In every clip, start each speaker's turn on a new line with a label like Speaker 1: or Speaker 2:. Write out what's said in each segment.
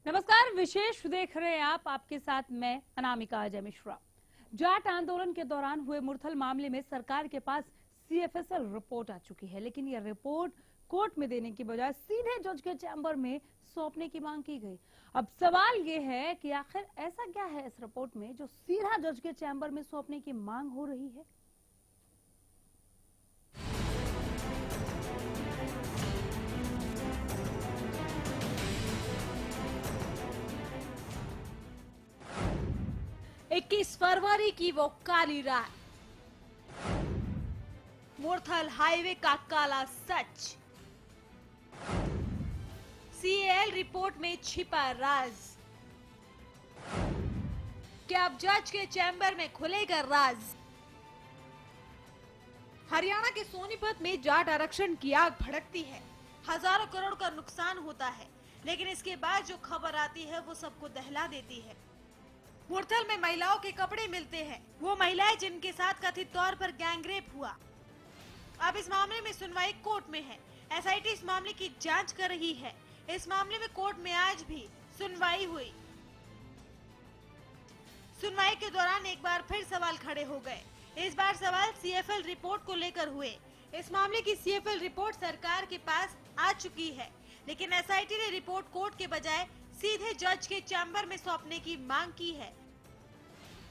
Speaker 1: नमस्कार, विशेष देख रहे हैं आप। आपके साथ मैं अनामिका अजय मिश्रा। जाट आंदोलन के दौरान हुए मुरथल मामले में सरकार के पास सीएफएसएल रिपोर्ट आ चुकी है, लेकिन यह रिपोर्ट कोर्ट में देने की बजाय सीधे जज के चैम्बर में सौंपने की मांग की गई। अब सवाल ये है कि आखिर ऐसा क्या है इस रिपोर्ट में जो सीधा जज के चैम्बर में सौंपने की मांग हो रही है।
Speaker 2: इक्कीस फरवरी की वो काली रात, मुरथल हाईवे का काला सच, सीएएल रिपोर्ट में छिपा राज। क्या अब जज के चैम्बर में खुलेगा राज? हरियाणा के सोनीपत में जाट आरक्षण की आग भड़कती है। हजारों करोड़ का नुकसान होता है, लेकिन इसके बाद जो खबर आती है वो सबको दहला देती है। मुरथल में महिलाओं के कपड़े मिलते हैं, वो महिलाएं जिनके साथ कथित तौर पर गैंगरेप हुआ। अब इस मामले में सुनवाई कोर्ट में है। एसआईटी इस मामले की जांच कर रही है। इस मामले में कोर्ट में आज भी सुनवाई हुई। सुनवाई के दौरान एक बार फिर सवाल खड़े हो गए। इस बार सवाल सीएफएल रिपोर्ट को लेकर हुए। इस मामले की सीएफएल रिपोर्ट सरकार के पास आ चुकी है, लेकिन एसआईटी ने रिपोर्ट कोर्ट के बजाय सीधे जज के चैम्बर में सौंपने की मांग की है।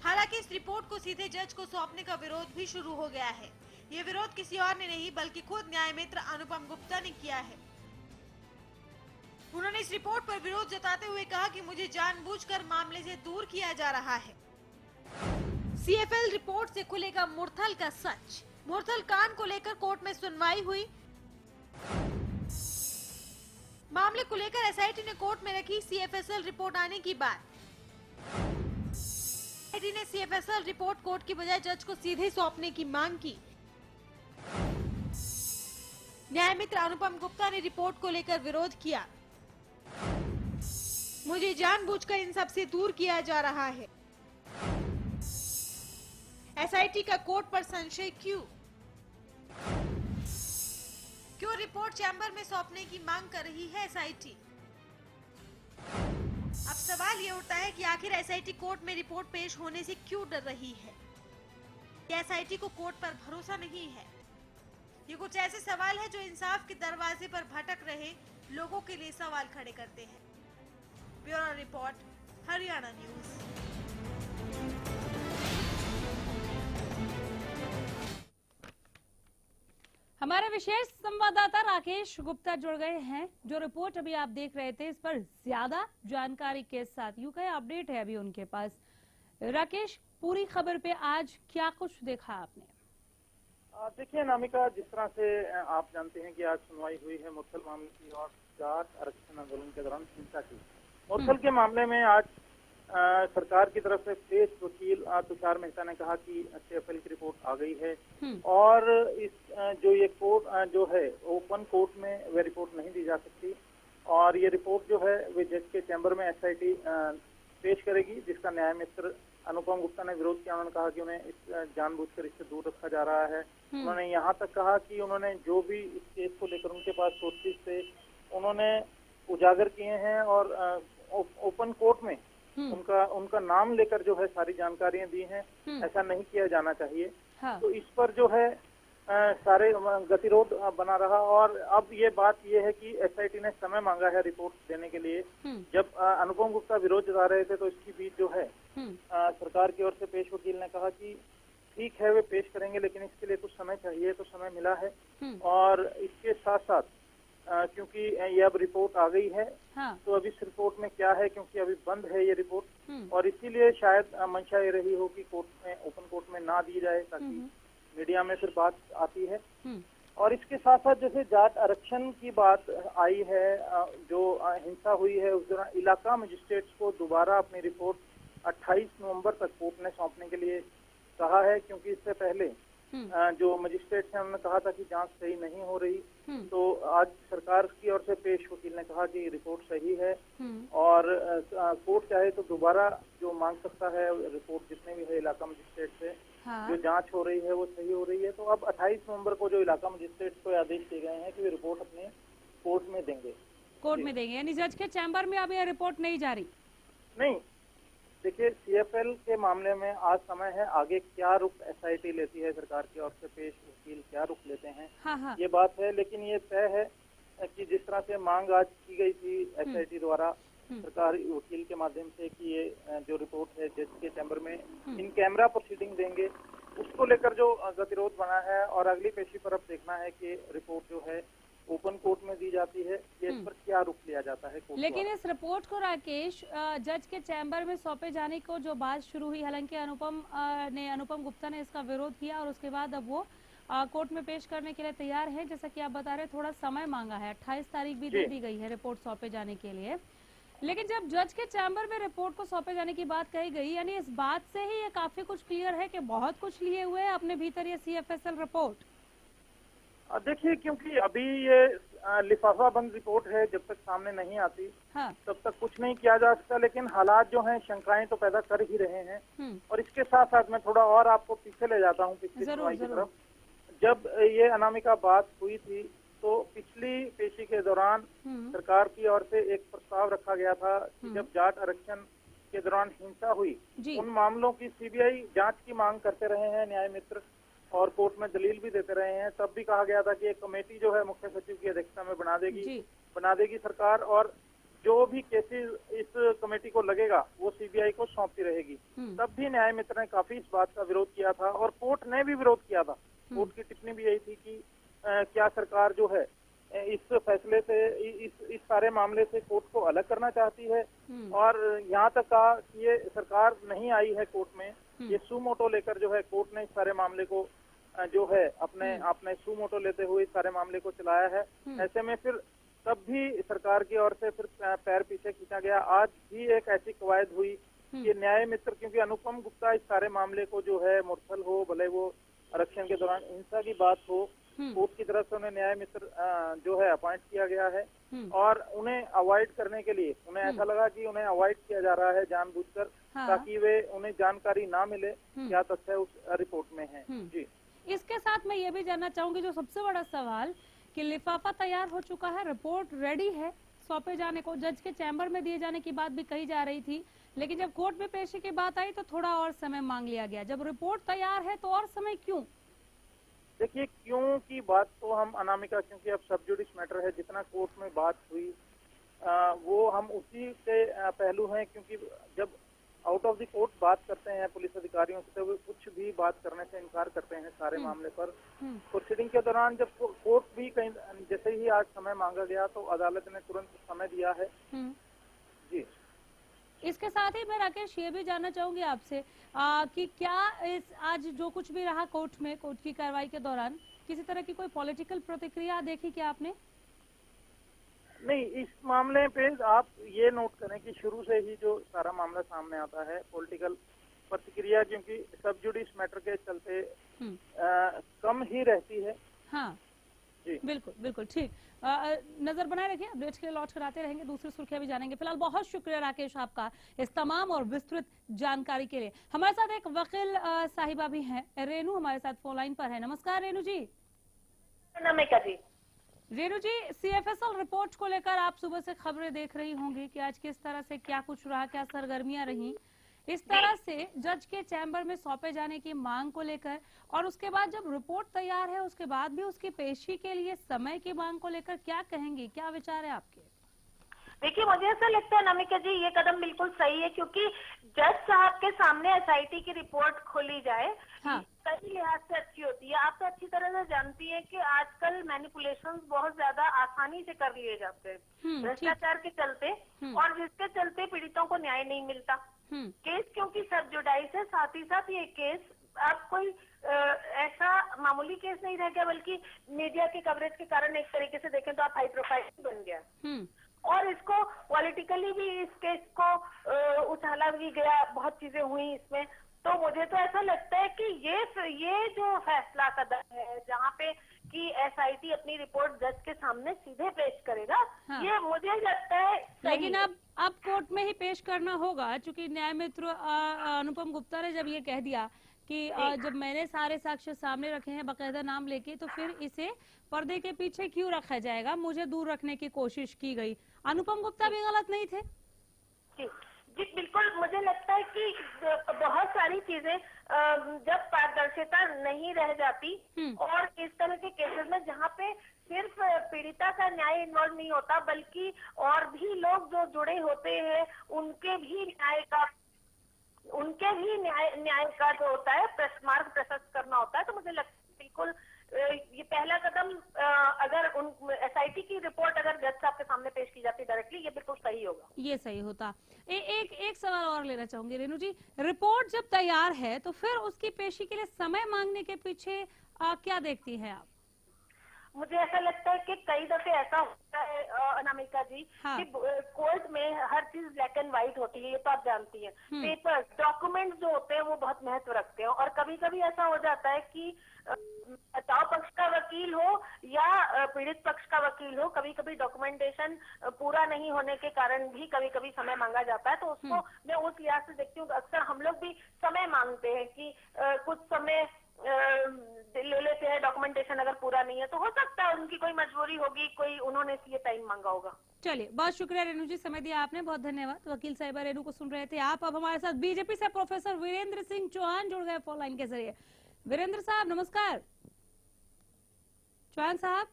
Speaker 2: हालांकि इस रिपोर्ट को सीधे जज को सौंपने का विरोध भी शुरू हो गया है। ये विरोध किसी और ने नहीं बल्कि खुद न्याय मित्र अनुपम गुप्ता ने किया है। उन्होंने इस रिपोर्ट पर विरोध जताते हुए कहा कि मुझे जानबूझकर मामले से दूर किया जा रहा है। सीएफएल रिपोर्ट से खुलेगा मुरथल का सच। मुरथल कांड को लेकर कोर्ट में सुनवाई हुई। मामले को लेकर एसआईटी ने कोर्ट में रखी सीएफएसएल रिपोर्ट आने की बात। एसआईटी ने सीएफएसएल रिपोर्ट कोर्ट की बजाय जज को सीधे सौंपने की मांग की। न्याय मित्र अनुपम गुप्ता ने रिपोर्ट को लेकर विरोध किया। मुझे जानबूझकर इन सब से दूर किया जा रहा है। एसआईटी का कोर्ट पर संशय क्यों रिपोर्ट चैम्बर में सौंपने की मांग कर रही है एसआईटी? अब सवाल ये उठता है कि आखिर एसआईटी कोर्ट में रिपोर्ट पेश होने से क्यों डर रही है? क्या एसआईटी को कोर्ट पर भरोसा नहीं है? ये कुछ ऐसे सवाल है जो इंसाफ के दरवाजे पर भटक रहे लोगों के लिए सवाल खड़े करते हैं। Bureau report, Haryana news.
Speaker 1: हमारे विशेष संवाददाता राकेश गुप्ता जुड़ गए हैं, जो रिपोर्ट अभी आप देख रहे थे इस पर ज्यादा जानकारी के साथ यूं कहे अपडेट है अभी उनके पास। राकेश, पूरी खबर पे आज क्या कुछ देखा आपने?
Speaker 3: देखिए अनामिका, जिस तरह से आप जानते हैं कि आज सुनवाई हुई है मुरथल मामले की और जाट आरक्षण आंदोलन के दौरान हिंसा की। मुरथल के मामले में आज सरकार की तरफ से पेश वकील तुषार मेहता ने कहा कि सीएफएल की रिपोर्ट आ गई है और इस जो ये कोर्ट जो है ओपन कोर्ट में वह रिपोर्ट नहीं दी जा सकती और ये रिपोर्ट जो है वे जज के चैम्बर में एसआईटी पेश करेगी, जिसका न्याय मित्र अनुपम गुप्ता ने विरोध किया। उन्होंने कहा कि उन्हें इस जानबूझकर इससे दूर रखा जा रहा है। उन्होंने यहाँ तक कहा कि उन्होंने जो भी इस केस को लेकर उनके पास सोर्सेज थे उन्होंने उजागर किए हैं और ओपन कोर्ट में उनका नाम लेकर जो है सारी जानकारियां दी हैं। ऐसा नहीं किया जाना चाहिए। हाँ। तो इस पर जो है सारे गतिरोध बना रहा और अब ये बात ये है कि एसआईटी ने समय मांगा है रिपोर्ट देने के लिए। जब अनुपम गुप्ता विरोध जता रहे थे तो इसकी बीच जो है सरकार की ओर से पेश वकील ने कहा कि ठीक है वे पेश करेंगे, लेकिन इसके लिए कुछ समय चाहिए। तो समय मिला है और इसके साथ साथ क्योंकि ये अब रिपोर्ट आ गई है। हाँ। तो अभी इस रिपोर्ट में क्या है, क्योंकि अभी बंद है ये रिपोर्ट और इसीलिए शायद मंशा ये रही हो कि कोर्ट में ओपन कोर्ट में ना दी जाए ताकि मीडिया में फिर बात आती है। और इसके साथ साथ जैसे जाट आरक्षण की बात आई है, जो हिंसा हुई है उस दौरान इलाका मजिस्ट्रेट्स को दोबारा अपनी रिपोर्ट 28 नवंबर तक कोर्ट ने सौंपने के लिए कहा है, क्योंकि इससे पहले जो मजिस्ट्रेट्स हैं उन्होंने कहा था कि जांच सही नहीं हो रही। तो आज सरकार की ओर से पेश वकील ने कहा कि रिपोर्ट सही है और कोर्ट चाहे तो दोबारा जो मांग सकता है रिपोर्ट जितने भी है इलाका मजिस्ट्रेट से।
Speaker 1: हाँ।
Speaker 3: जो जांच हो रही है वो सही हो रही है। तो अब 28 नवंबर को जो इलाका मजिस्ट्रेट को आदेश दिए गए हैं कि वे रिपोर्ट अपने कोर्ट में देंगे।
Speaker 1: कोर्ट में देंगे, यानी जज के चैम्बर में अब यह रिपोर्ट नहीं जारी?
Speaker 3: नहीं, देखिए सीएफएल के मामले में आज समय है, आगे क्या रुख एसआईटी लेती है, सरकार की ओर से पेश वकील क्या रुख लेते हैं,
Speaker 1: हाँ।
Speaker 3: ये बात है। लेकिन ये तय है कि जिस तरह से मांग आज की गई थी एसआईटी द्वारा सरकारी वकील के माध्यम से कि ये जो रिपोर्ट है जज के चैम्बर में इन कैमरा प्रोसीडिंग देंगे, उसको लेकर जो गतिरोध बना है और अगली पेशी पर अब देखना है कि रिपोर्ट जो है ओपन कोर्ट में दी जाती है, ये इस पर क्या रुख लिया जाता है कोर्ट।
Speaker 1: लेकिन इस रिपोर्ट को राकेश जज के चैम्बर में सौंपे जाने को जो बात शुरू हुई, हालांकि अनुपम गुप्ता ने इसका विरोध किया और उसके बाद अब वो कोर्ट में पेश करने के लिए तैयार है। जैसा कि आप बता रहे, थोड़ा समय मांगा है, 28 तारीख भी दे दी गई है रिपोर्ट सौंपे जाने के लिए। लेकिन जब जज के चैम्बर में रिपोर्ट को सौंपे जाने की बात कही गई, यानी इस बात से ही ये काफी कुछ क्लियर है कि बहुत कुछ लिए हुए है अपने भीतर ये सीएफएसएल रिपोर्ट।
Speaker 3: देखिए, क्योंकि अभी ये लिफाफा बंद रिपोर्ट है, जब तक सामने नहीं आती तब तक कुछ नहीं किया जा सकता। लेकिन हालात जो हैं शंकाएं तो पैदा कर ही रहे हैं। और इसके साथ साथ मैं थोड़ा और आपको पीछे ले जाता हूँ पिछली सुनवाई की तरफ। जब ये अनामिका बात हुई थी तो पिछली पेशी के दौरान सरकार की ओर से एक प्रस्ताव रखा गया था कि जब जाट आरक्षण के दौरान हिंसा हुई उन मामलों की सीबीआई जांच की मांग करते रहे हैं न्याय मित्र और कोर्ट में दलील भी देते रहे हैं। तब भी कहा गया था कि एक कमेटी जो है मुख्य सचिव की अध्यक्षता में बना देगी सरकार, और जो भी केसेस इस कमेटी को लगेगा वो सीबीआई को सौंपती रहेगी। तब भी न्याय मित्र ने काफी इस बात का विरोध किया था और कोर्ट ने भी विरोध किया था। कोर्ट की टिप्पणी भी यही थी कि क्या सरकार जो है इस फैसले से इस सारे मामले से कोर्ट को अलग करना चाहती है। और यहाँ तक कहा कि ये सरकार नहीं आई है कोर्ट में, ये सुमोटो लेकर जो है कोर्ट ने इस सारे मामले को जो है अपने सुमोटो लेते हुए इस सारे मामले को चलाया है। ऐसे में फिर तब भी सरकार की ओर से फिर पैर पीछे खींचा गया। आज भी एक ऐसी कवायद हुई कि न्याय मित्र, क्योंकि अनुपम गुप्ता इस सारे मामले को जो है मुरसल हो, भले वो आरक्षण के दौरान हिंसा की बात हो, कोर्ट की तरफ से उन्हें न्याय मित्र जो है अपॉइंट किया गया है और उन्हें अवॉइड करने के लिए उन्हें ऐसा लगा कि उन्हें अवॉइड किया जा रहा है जानबूझकर, ताकि वे उन्हें जानकारी ना मिले क्या तथ्य उस रिपोर्ट में है। जी,
Speaker 1: इसके साथ मैं ये भी जानना चाहूंगी, जो सबसे बड़ा सवाल कि लिफाफा तैयार हो चुका है, रिपोर्ट रेडी है सौंपे जाने को, जज के चैम्बर में दिए जाने की बात भी कही जा रही थी, लेकिन जब कोर्ट में पेशी की बात आई तो थोड़ा और समय मांग लिया गया। जब रिपोर्ट तैयार है तो और समय क्यों?
Speaker 3: देखिए, क्यों की बात तो हम अनामिका, क्योंकि अब सब जुडिस मैटर है, जितना कोर्ट में बात हुई वो हम उसी के पहलू हैं। क्योंकि जब आउट ऑफ द कोर्ट बात करते हैं पुलिस अधिकारियों से तो वो कुछ भी बात करने से इनकार करते हैं सारे मामले पर। प्रोसीडिंग के दौरान जब कोर्ट भी कहीं, जैसे ही आज समय मांगा गया तो अदालत ने तुरंत समय दिया है। जी,
Speaker 1: इसके साथ ही मैं राकेश ये भी जानना चाहूंगी आपसे कि क्या आज जो कुछ भी रहा कोर्ट में, कोर्ट की कार्रवाई के दौरान किसी तरह की कोई पॉलिटिकल प्रतिक्रिया देखी क्या आपने?
Speaker 3: नहीं, इस मामले पे आप ये नोट करें कि शुरू से ही जो सारा मामला सामने आता है पॉलिटिकल प्रतिक्रिया, क्योंकि सब जुडिस मैटर के चलते कम ही रहती है।
Speaker 1: हाँ जी, बिल्कुल बिल्कुल ठीक। नजर बनाए रखिए, अपडेट्स के लिए लॉन्च कराते रहेंगे, दूसरी सुर्खियां भी जानेंगे। फिलहाल बहुत शुक्रिया राकेश आपका इस तमाम और विस्तृत जानकारी के लिए। हमारे साथ एक वकील साहिबा भी हैं, रेनू हमारे साथ फोन लाइन पर है। नमस्कार रेनू जी।
Speaker 4: नमिका जी।
Speaker 1: रेनू जी, सीएफएसएल रिपोर्ट को लेकर आप सुबह से खबरें देख रही होंगी कि आज किस तरह से क्या कुछ रहा, क्या सरगर्मियां रही, इस तरह से जज के चैम्बर में सौंपे जाने की मांग को लेकर, और उसके बाद जब रिपोर्ट तैयार है उसके बाद भी उसकी पेशी के लिए समय की मांग को लेकर क्या कहेंगी, क्या विचार है आपके?
Speaker 4: देखिए, मुझे ऐसा लगता है नमिका जी, ये कदम बिल्कुल सही है, क्योंकि जज साहब के सामने एसआईटी की रिपोर्ट खोली जाए, कई लिहाज से अच्छी होती है। आप तो अच्छी तरह से जानती हैं कि आजकल मैनिपुलेशंस बहुत ज्यादा आसानी से कर लिए जाते हैं भ्रष्टाचार के चलते, और जिसके चलते पीड़ितों को न्याय नहीं मिलता। केस क्योंकि सब जुडाइस है, साथ ही साथ ये केस आप कोई ऐसा मामूली केस नहीं रह गया, बल्कि मीडिया की कवरेज के कारण एक तरीके से देखें तो आप हाई प्रोफाइल बन गया। और इसको पॉलिटिकली भी इस केस को उछाला भी गया, बहुत चीजें हुई इसमें। तो मुझे तो ऐसा लगता है कि ये जो फैसला कदम है जहाँ पे कि एसआईटी अपनी रिपोर्ट जज के सामने सीधे पेश करेगा,
Speaker 1: हाँ।
Speaker 4: ये मुझे लगता है सही
Speaker 1: लेकिन
Speaker 4: है।
Speaker 1: अब कोर्ट में ही पेश करना होगा, क्योंकि न्याय मित्र अनुपम गुप्ता ने जब ये कह दिया कि जब मैंने सारे साक्ष्य सामने रखे हैं बाकायदा नाम लेके, तो फिर इसे पर्दे के पीछे क्यों रखा जाएगा, मुझे दूर रखने की कोशिश की गई। अनुपम गुप्ता भी गलत नहीं थे।
Speaker 4: जी बिल्कुल, मुझे लगता है कि बहुत सारी चीजें जब पारदर्शिता नहीं रह जाती और इस तरह के केसेस में जहाँ पे सिर्फ पीड़िता का न्याय इन्वॉल्व नहीं होता, बल्कि और भी लोग जो जुड़े होते हैं उनके भी न्याय का जो होता है मार्ग प्रशस्त करना होता है। तो मुझे लगता है बिल्कुल ये पहला कदम, अगर उन एसआईटी की रिपोर्ट अगर जज साहब के सामने पेश की जाती डायरेक्टली, ये बिल्कुल सही होगा। ये
Speaker 1: सही होता। एक सवाल और लेना चाहूंगी रेणु जी, रिपोर्ट जब तैयार है तो फिर उसकी पेशी के लिए समय मांगने के पीछे क्या देखती हैं आप?
Speaker 4: मुझे ऐसा लगता है कि कई दफे ऐसा होता है अनामिका जी,
Speaker 1: हाँ।
Speaker 4: कि कोर्ट में हर चीज ब्लैक एंड व्हाइट होती है, ये तो आप जानती हैं। पेपर डॉक्यूमेंट्स जो होते हैं वो बहुत महत्व रखते हैं, और कभी कभी ऐसा हो जाता है कि बचाव पक्ष का वकील हो या पीड़ित पक्ष का वकील हो, कभी कभी डॉक्यूमेंटेशन पूरा नहीं होने के कारण भी कभी कभी समय मांगा जाता है। तो उसको मैं उस लिहाज से देखती हूँ, अक्सर हम लोग भी समय मांगते हैं कि कुछ समय ले लेते हैं, डॉक्यूमेंटेशन अगर पूरा नहीं है तो हो सकता है उनकी कोई मजबूरी होगी, कोई उन्होंने इसलिए टाइम मांगा होगा।
Speaker 1: चलिए, बहुत शुक्रिया रेणु जी, समय दिया आपने, बहुत धन्यवाद। वकील साहिबा रेणु को सुन रहे थे आप। अब हमारे साथ बीजेपी से प्रोफेसर वीरेंद्र सिंह चौहान जुड़ गए फोन लाइन के जरिए। वीरेंद्र साहब नमस्कार। चौहान साहब,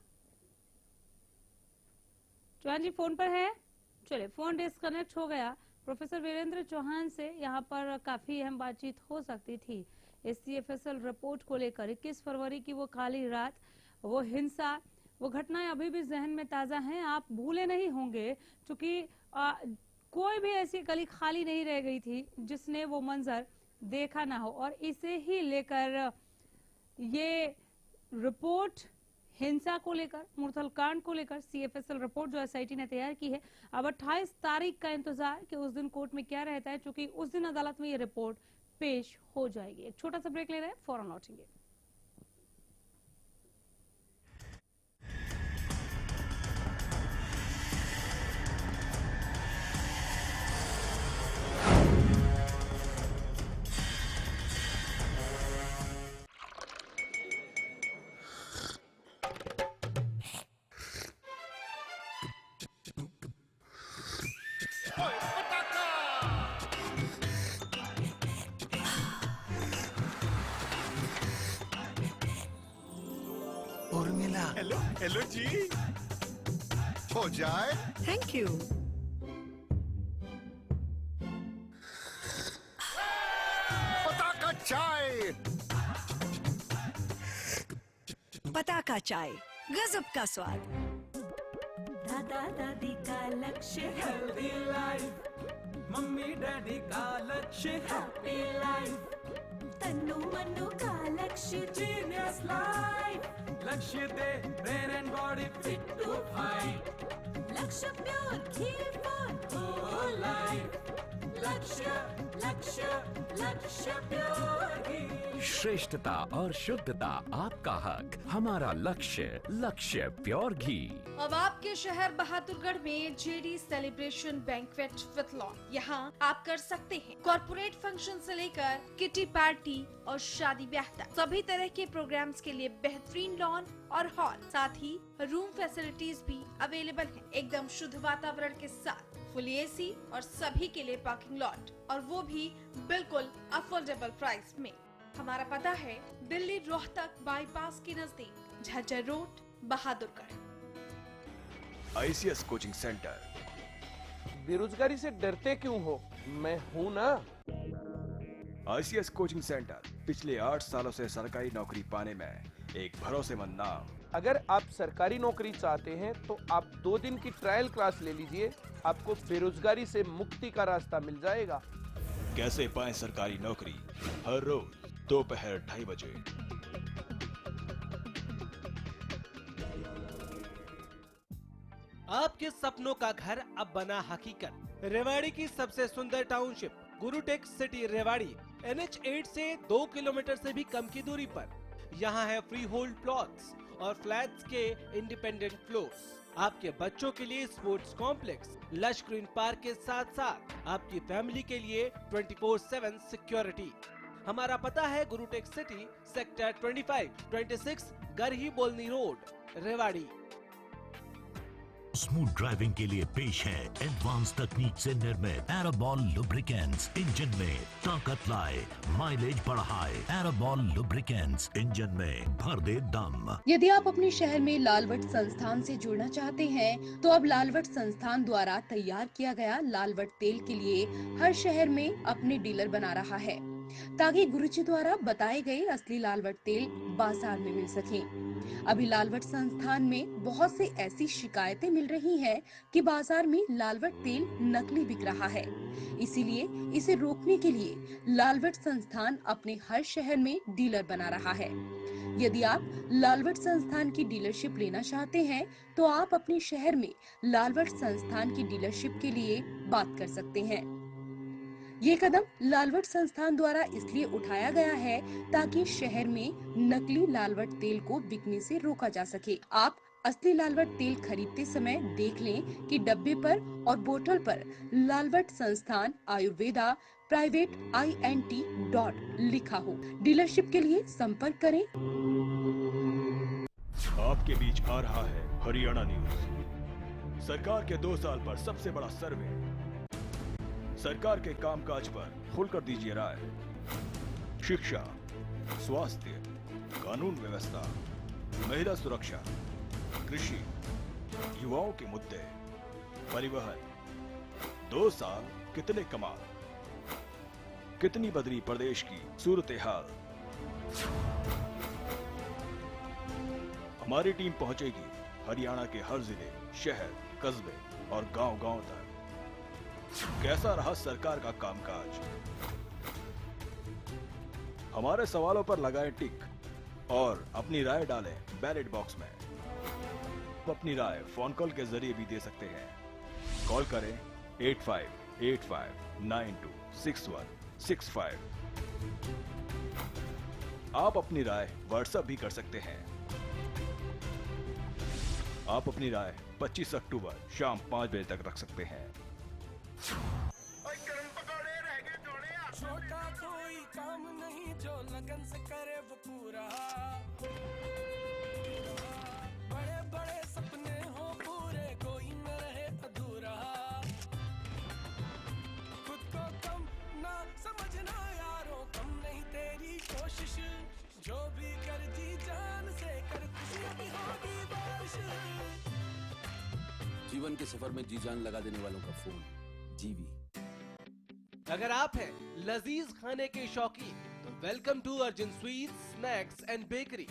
Speaker 1: चौहान जी फोन पर है? चलिए, फोन डिस्कनेक्ट हो गया। प्रोफेसर वीरेंद्र चौहान से यहाँ पर काफी अहम बातचीत हो सकती थी इस सीएफएसएल रिपोर्ट को लेकर। 21 फरवरी की वो काली रात, वो हिंसा, वो घटनाएं अभी भी जहन में ताजा हैं। आप भूले नहीं होंगे, क्योंकि कोई भी ऐसी गली खाली नहीं रह गई थी जिसने वो मंजर देखा ना हो। और इसे ही लेकर ये रिपोर्ट, हिंसा को लेकर, मुरथल कांड को लेकर सीएफएसएल रिपोर्ट जो एसआईटी ने तैयार की है, अब 28 तारीख का इंतजार कि उस दिन कोर्ट में क्या रहता है, क्योंकि उस दिन अदालत में ये रिपोर्ट पेश हो जाएगी। एक छोटा सा ब्रेक ले रहे हैं, फौरन लौटेंगे।
Speaker 5: उर्मिला,
Speaker 6: हेलो हेलो जी।
Speaker 5: हो जाए।
Speaker 7: Thank you.
Speaker 5: पताका चाय।
Speaker 7: पताका चाय, गजब का स्वाद।
Speaker 8: दादा दादी का लक्ष्य
Speaker 6: हेल्दी लाइफ, मम्मी डैडी का लक्ष्य हैप्पी लाइफ,
Speaker 8: तन्नू मन्नू का लक्ष्य
Speaker 6: जीनियस लाइफ। लक्ष्य दे brain and body fit to fight.
Speaker 8: Lakshya pure ghee for
Speaker 6: whole life. Lakshya Lakshya लक्ष्य प्योर घी।
Speaker 9: श्रेष्ठता और शुद्धता आपका हक, हमारा लक्ष्य, लक्ष्य प्योर घी।
Speaker 2: अब आपके शहर बहादुरगढ़ में JD celebration banquet with lawn. यहाँ आप कर सकते हैं कॉर्पोरेट फंक्शन से लेकर किटी पार्टी और शादी ब्याह तक। सभी तरह के प्रोग्राम्स के लिए बेहतरीन लॉन और हॉल, साथ ही रूम फैसिलिटीज भी अवेलेबल हैं। एकदम शुद्ध वातावरण के साथ फुल एसी और सभी के लिए पार्किंग लॉट, और वो भी बिल्कुल अफोर्डेबल प्राइस में। हमारा पता है दिल्ली रोहतक बाईपास के नजदीक, Jhajjar road, Bahadurgarh.
Speaker 6: ICS coaching centre.
Speaker 10: बेरोजगारी से डरते क्यों हो? मैं हूँ ना।
Speaker 6: आईसीएस कोचिंग सेंटर पिछले 8 सालों से सरकारी नौकरी पाने में एक भरोसेमंद नाम।
Speaker 10: अगर आप सरकारी नौकरी चाहते हैं तो आप 2 दिन की ट्रायल क्लास ले लीजिए, आपको बेरोजगारी से मुक्ति का रास्ता मिल जाएगा।
Speaker 6: कैसे पाएं सरकारी नौकरी? हर रोज दोपहर 2:30 बजे।
Speaker 11: आपके सपनों का घर अब बना हकीकत। रेवाड़ी की सबसे सुंदर टाउनशिप गुरुटेक सिटी रेवाड़ी NH8 से 2 किलोमीटर से भी कम की दूरी पर। यहाँ है फ्री होल्ड प्लॉट्स और फ्लैट्स के इंडिपेंडेंट फ्लोर्स। आपके बच्चों के लिए sports complex, lush green park के साथ साथ आपकी फैमिली के लिए 24/7 सिक्योरिटी। हमारा पता है गुरुटेक सिटी, सेक्टर 25-26 गरही बोलनी रोड, रेवाड़ी।
Speaker 12: स्मूथ ड्राइविंग के लिए पेश है एडवांस तकनीक से निर्मित एरोबॉल लुब्रिकेंट्स। इंजन में ताकत लाए, माइलेज बढ़ाए। एरोबॉल लुब्रिकेंट्स, इंजन में भर दे दम।
Speaker 13: यदि आप अपने शहर में लालवट संस्थान से जुड़ना चाहते हैं, तो अब लालवट संस्थान द्वारा तैयार किया गया लालवट तेल के लिए हर शहर में अपने डीलर बना रहा है, ताकि गुरुजी द्वारा बताए गए असली लालवट तेल बाजार में मिल सके। अभी लालवट संस्थान में बहुत से ऐसी शिकायतें मिल रही हैं कि बाजार में लालवट तेल नकली बिक रहा है। इसीलिए इसे रोकने के लिए लालवट संस्थान अपने हर शहर में डीलर बना रहा है। यदि आप लालवट संस्थान की डीलरशिप लेना चाहते हैं, तो आप अपने शहर में लालवट संस्थान की डीलरशिप के लिए बात कर सकते हैं। ये कदम लालवट संस्थान द्वारा इसलिए उठाया गया है ताकि शहर में नकली लालवट तेल को बिकने से रोका जा सके। आप असली लालवट तेल खरीदते समय देख लें कि डब्बे पर और बोतल पर लालवट संस्थान आयुर्वेदा प्राइवेट INT लिखा हो। डीलरशिप के लिए संपर्क करें।
Speaker 6: आपके बीच आ रहा है हरियाणा न्यूज। सरकार के 2 साल पर सबसे बड़ा सर्वे। सरकार के कामकाज पर खुलकर दीजिए राय। शिक्षा, स्वास्थ्य, कानून व्यवस्था, महिला सुरक्षा, कृषि, युवाओं के मुद्दे, परिवहन। 2 साल कितने कमाल, कितनी बदली प्रदेश की सूरत हाल। हमारी टीम पहुंचेगी हरियाणा के हर जिले, शहर, कस्बे और गांव-गांव तक। कैसा रहा सरकार का कामकाज? हमारे सवालों पर लगाएं टिक और अपनी राय डालें बैलेट बॉक्स में। अपनी राय फोन कॉल के जरिए भी दे सकते हैं। कॉल करें 8585926165। आप अपनी राय व्हाट्सएप भी कर सकते हैं। आप अपनी राय 25 अक्टूबर शाम 5 बजे तक रख सकते हैं।
Speaker 8: छोटा कोई काम नहीं जो लगन से करे वो पूरा। बड़े बड़े सपने हो पूरे, कोई न रहे अधूरा। खुद को कम ना समझना यारों, कम नहीं तेरी कोशिश। जो भी कर जी जान से कर, खुशियां भी होगी बारिश।
Speaker 14: जीवन के सफर में जी जान लगा देने वालों का फोन जीवी।
Speaker 11: अगर आप हैं लजीज खाने के शौकीन, तो welcome to Arjun sweets, snacks and bakery.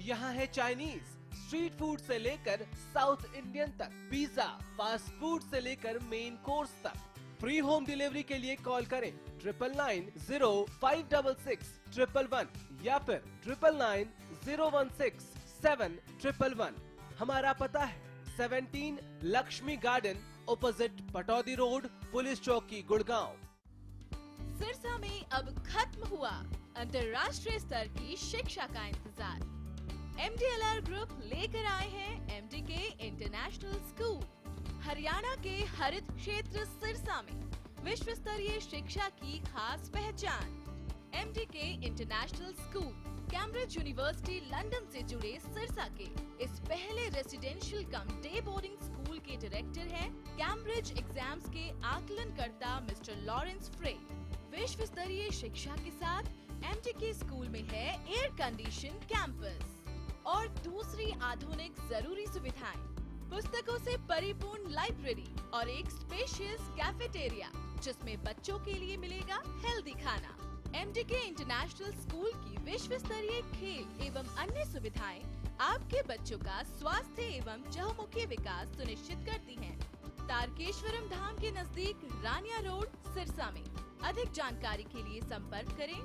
Speaker 11: यहाँ है चाइनीज, स्ट्रीट फूड से लेकर साउथ इंडियन तक, पिज्जा, फास्ट फूड से लेकर मेन कोर्स तक। फ्री होम डिलीवरी के लिए कॉल करें 9990566111 या फिर 9990167111। हमारा पता है 17 Lakshmi garden, opposite Pataudi road, police चौकी, गुड़गांव।
Speaker 15: सिरसा में अब खत्म हुआ अंतर्राष्ट्रीय स्तर की शिक्षा का इंतजार। MDLR ग्रुप लेकर आए हैं MDK इंटरनेशनल स्कूल। हरियाणा के हरित क्षेत्र सिरसा में विश्व स्तरीय शिक्षा की खास पहचान। MDK international school Cambridge university London से जुड़े सिरसा के इस पहले रेसिडेंशियल कम डे बोर्डिंग स्कूल के डायरेक्टर हैं कैम्ब्रिज एग्जाम्स के आकलनकर्ता मिस्टर लॉरेंस फ्रे। विश्व स्तरीय शिक्षा के साथ MDK स्कूल में है एयर कंडीशन कैंपस और दूसरी आधुनिक जरूरी सुविधाएं, पुस्तकों से परिपूर्ण लाइब्रेरी और एक स्पेशियस कैफेटेरिया, जिसमें बच्चों के लिए मिलेगा हेल्दी खाना। MDK इंटरनेशनल स्कूल की विश्व स्तरीय खेल एवं अन्य सुविधाएं आपके बच्चों का स्वास्थ्य एवं चहुमुखी विकास सुनिश्चित करती हैं। तारकेश्वरम धाम के नजदीक रानिया रोड, सिरसा में। अधिक जानकारी के लिए संपर्क करें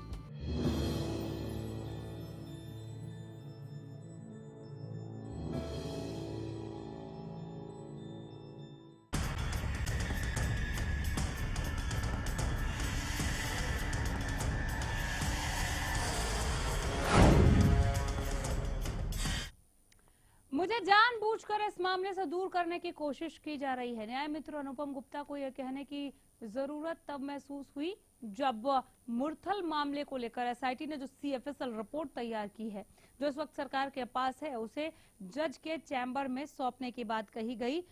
Speaker 1: मुझे जानबूझकर इस मामले से दूर करने की कोशिश की जा रही है। न्याय मित्र अनुपम गुप्ता को यह कहने की जरूरत तब महसूस हुई जब मुरथल मामले को लेकर एसआईटी ने जो सीएफएसएल रिपोर्ट तैयार की है, जो इस वक्त सरकार के पास है, उसे जज के चैम्बर में सौंपने की बात कही गई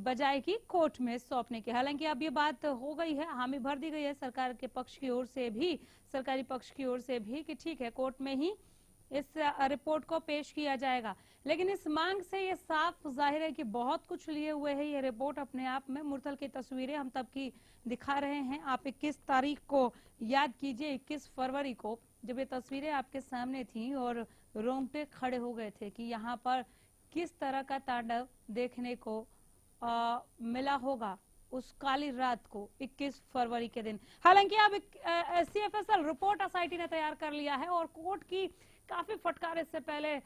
Speaker 1: बजाय की कोर्ट में सौंपने की। हालांकि अब ये बात हो गई है, हामी भर दी गई है सरकार के पक्ष की ओर से भी, सरकारी पक्ष की ओर से भी कि ठीक है, कोर्ट में ही इस रिपोर्ट को पेश किया जाएगा। लेकिन इस मांग से ये साफ जाहिर है कि बहुत कुछ लिए हुए है ये रिपोर्ट अपने आप में। मुरथल की तस्वीरें हम तब की दिखा रहे हैं। आप 21 तारीख को याद कीजिए, 21 फरवरी को जब ये तस्वीरें आपके सामने थी और रोंगटे खड़े हो गए थे कि यहाँ पर किस तरह का तांडव देखने को मिला होगा उस काली रात को 21 फरवरी के दिन। हालांकि अब सीएफएसएल रिपोर्ट एसआईटी ने तैयार कर लिया है और कोर्ट की काफी फटकार इससे पहले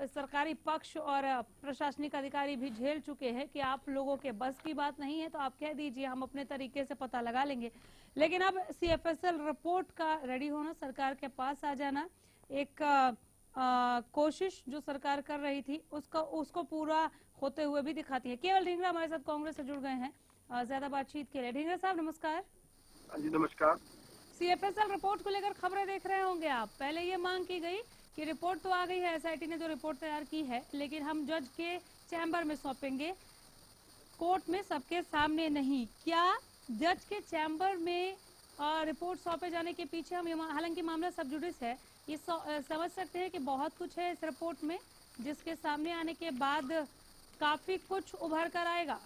Speaker 1: सरकारी पक्ष और प्रशासनिक अधिकारी भी झेल चुके हैं कि आप लोगों के बस की बात नहीं है तो आप कह दीजिए, हम अपने तरीके से पता लगा लेंगे। लेकिन अब सीएफएसएल रिपोर्ट का रेडी होना, सरकार के पास आ जाना, एक कोशिश जो सरकार कर रही थी उसको पूरा होते हुए भी दिखाती है। केवल ढींगरा हमारे साथ कांग्रेस से जुड़ गए हैं ज्यादा बातचीत के लिए। ढींगरा साहब नमस्कार।
Speaker 16: जी नमस्कार।
Speaker 1: सीएफएसएल रिपोर्ट को लेकर खबरें देख रहे होंगे आप। पहले ये मांग की गई कि रिपोर्ट तो आ गई है, एसआईटी ने जो रिपोर्ट तैयार की है, लेकिन हम जज के चैम्बर में सौंपेंगे, कोर्ट में सबके सामने नहीं। क्या जज के चैम्बर में रिपोर्ट सौंपे जाने के पीछे हम, हालांकि मामला सब जुडिस है, ये समझ सकते हैं कि बहुत कुछ है इस रिपोर्ट में जिसके सामने आने के बाद काफी कुछ उभर कर आएगा?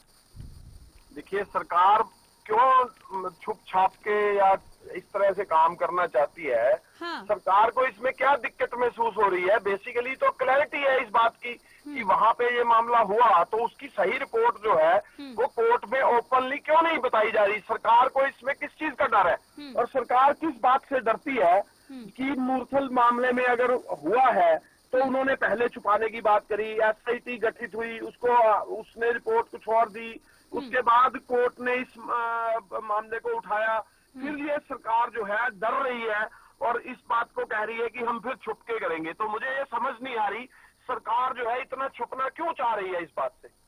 Speaker 16: देखिए, सरकार क्यों छुप छाप के या इस तरह से काम करना चाहती है?
Speaker 1: हाँ।
Speaker 16: सरकार को इसमें क्या दिक्कत महसूस हो रही है? बेसिकली तो क्लैरिटी है इस बात की कि वहाँ पे ये मामला हुआ, तो उसकी सही रिपोर्ट जो है वो कोर्ट में ओपनली क्यों नहीं बताई जा रही? सरकार को इसमें किस चीज का डर है और सरकार किस बात से डरती है कि मुरथल मामले में अगर हुआ है तो उन्होंने पहले छुपाने की बात करी, एसआईटी गठित हुई, उसने रिपोर्ट कुछ और दी, उसके बाद कोर्ट ने इस मामले को उठाया, फिर ये सरकार जो है डर रही है और इस बात को कह रही है कि हम फिर छुप के करेंगे। तो मुझे ये समझ नहीं आ रही सरकार जो है इतना छुपना क्यों चाह रही है इस बात से।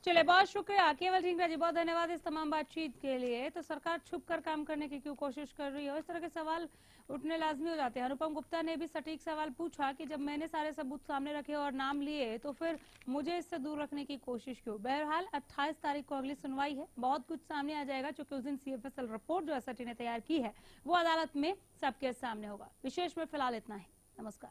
Speaker 1: चलिए, बहुत शुक्रिया केवल ढींगरा जी, बहुत धन्यवाद इस तमाम बातचीत के लिए। तो सरकार छुप कर काम करने की क्यों कोशिश कर रही है, इस तरह के सवाल उठने लाजमी हो जाते हैं। अनुपम गुप्ता ने भी सटीक सवाल पूछा कि जब मैंने सारे सबूत सामने रखे और नाम लिए तो फिर मुझे इससे दूर रखने की कोशिश क्यों? बहरहाल 28 तारीख को अगली सुनवाई है, बहुत कुछ सामने आ जाएगा, क्योंकि उस दिन सीएफएसएल रिपोर्ट जो एसआईटी ने तैयार की है वो अदालत में सबके सामने होगा। विशेष में फिलहाल इतना ही। नमस्कार।